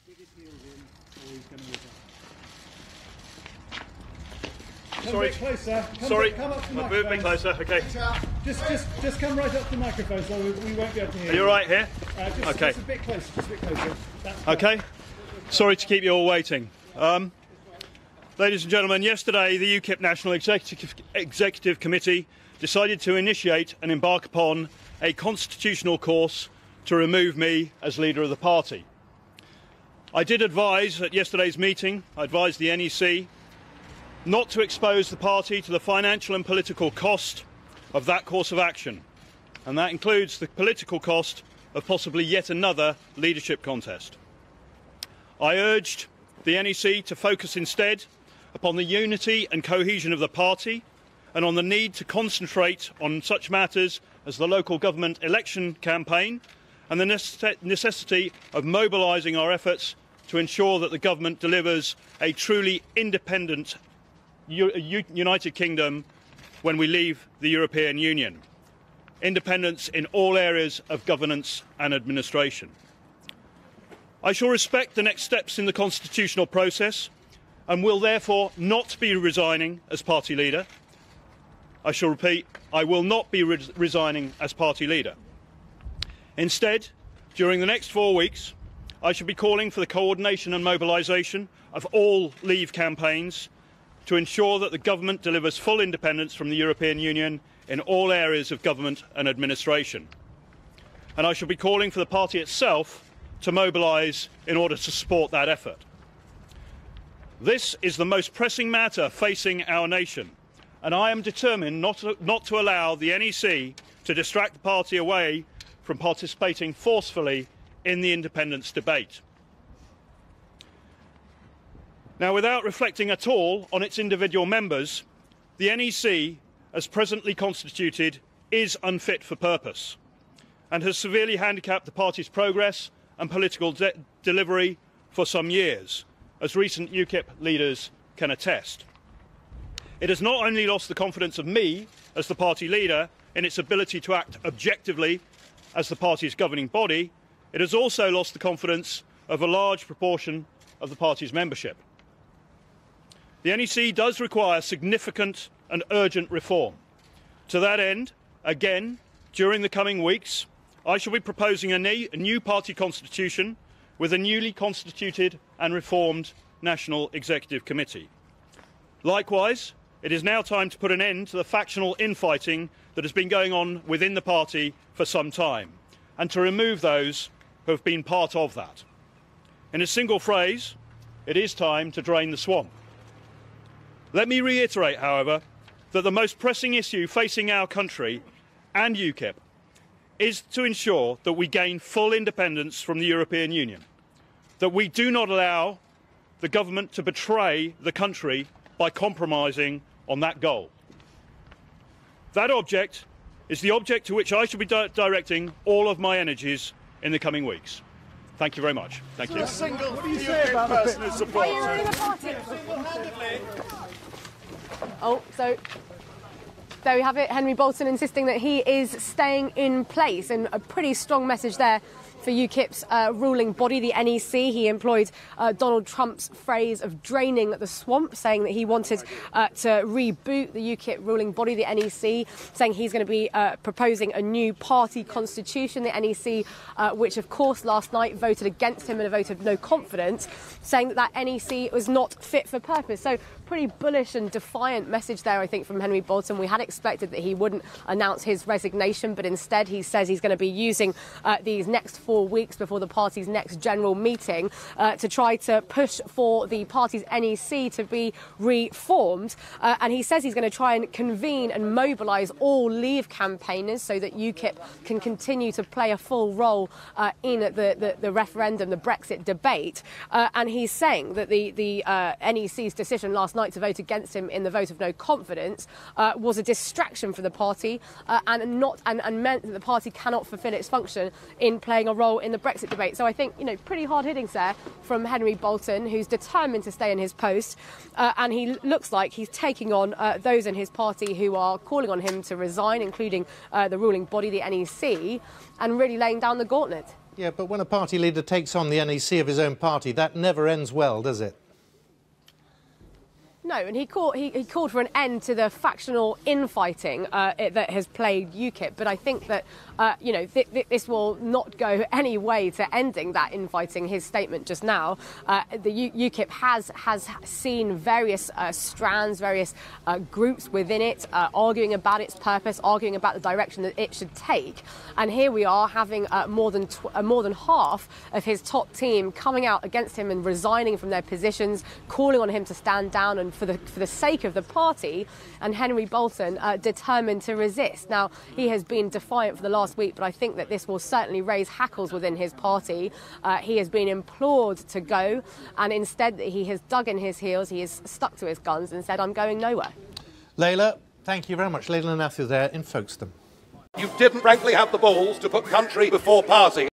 Come a bit closer. Come up to the microphone. A bit closer, okay. Just come right up to the microphone so we won't be able to hear you. Are you all right here? Okay. Just a bit closer, That's okay. Sorry to keep you all waiting. Ladies and gentlemen, yesterday the UKIP National Executive Committee decided to initiate and embark upon a constitutional course to remove me as leader of the party. I did advise at yesterday's meeting, I advised the NEC not to expose the party to the financial and political cost of that course of action, and that includes the political cost of possibly yet another leadership contest. I urged the NEC to focus instead upon the unity and cohesion of the party and on the need to concentrate on such matters as the local government election campaign and the necessity of mobilising our efforts to ensure that the government delivers a truly independent United Kingdom when we leave the European Union. Independence in all areas of governance and administration. I shall respect the next steps in the constitutional process and will therefore not be resigning as party leader. I shall repeat, I will not be resigning as party leader. Instead, during the next 4 weeks, I shall be calling for the coordination and mobilisation of all Leave campaigns to ensure that the government delivers full independence from the European Union in all areas of government and administration. And I shall be calling for the party itself to mobilise in order to support that effort. This is the most pressing matter facing our nation, and I am determined not to allow the NEC to distract the party away from participating forcefully in the independence debate. Now, without reflecting at all on its individual members, the NEC, as presently constituted, is unfit for purpose and has severely handicapped the party's progress and political delivery for some years, as recent UKIP leaders can attest. It has not only lost the confidence of me as the party leader in its ability to act objectively as the party's governing body, it has also lost the confidence of a large proportion of the party's membership. The NEC does require significant and urgent reform. To that end, again, during the coming weeks, I shall be proposing a new party constitution with a newly constituted and reformed National Executive Committee. Likewise, it is now time to put an end to the factional infighting that has been going on within the party for some time, and to remove those who have been part of that. In a single phrase, it is time to drain the swamp. Let me reiterate, however, that the most pressing issue facing our country and UKIP is to ensure that we gain full independence from the European Union, that we do not allow the government to betray the country by compromising on that goal. That object is the object to which I shall be directing all of my energies in the coming weeks. Thank you very much. Thank you. What do you say about person who supports Are you it? the party? Oh, so there we have it. Henry Bolton insisting that he is staying in place, and a pretty strong message there for UKIP's ruling body, the NEC. He employed Donald Trump's phrase of draining the swamp, saying that he wanted to reboot the UKIP ruling body, the NEC, saying he's going to be proposing a new party constitution, the NEC, which of course last night voted against him in a vote of no confidence, saying that NEC was not fit for purpose. So pretty bullish and defiant message there, I think, from Henry Bolton. We had expected that he wouldn't announce his resignation, but instead he says he's going to be using these next 4 weeks before the party's next general meeting to try to push for the party's NEC to be reformed. And he says he's going to try and convene and mobilise all Leave campaigners so that UKIP can continue to play a full role in the referendum, the Brexit debate. And he's saying that the NEC's decision last night to vote against him in the vote of no confidence was a distraction for the party and meant that the party cannot fulfil its function in playing a role in the Brexit debate. So I think, pretty hard hittings there from Henry Bolton, who's determined to stay in his post, and he looks like he's taking on those in his party who are calling on him to resign, including the ruling body, the NEC, and really laying down the gauntlet. Yeah, but when a party leader takes on the NEC of his own party, that never ends well, does it? No, and he called for an end to the factional infighting that has plagued UKIP. But I think that this will not go any way to ending that infighting. His statement just now, the UKIP has seen various strands, various groups within it arguing about its purpose, arguing about the direction that it should take. And here we are having more than half of his top team coming out against him and resigning from their positions, calling on him to stand down and for the sake of the party, and Henry Bolton determined to resist. Now, he has been defiant for the last week, but I think that this will certainly raise hackles within his party. He has been implored to go, and instead he has dug in his heels, he has stuck to his guns and said, I'm going nowhere. Layla, thank you very much. Layla Nathia there in Folkestone. You didn't frankly have the balls to put country before party.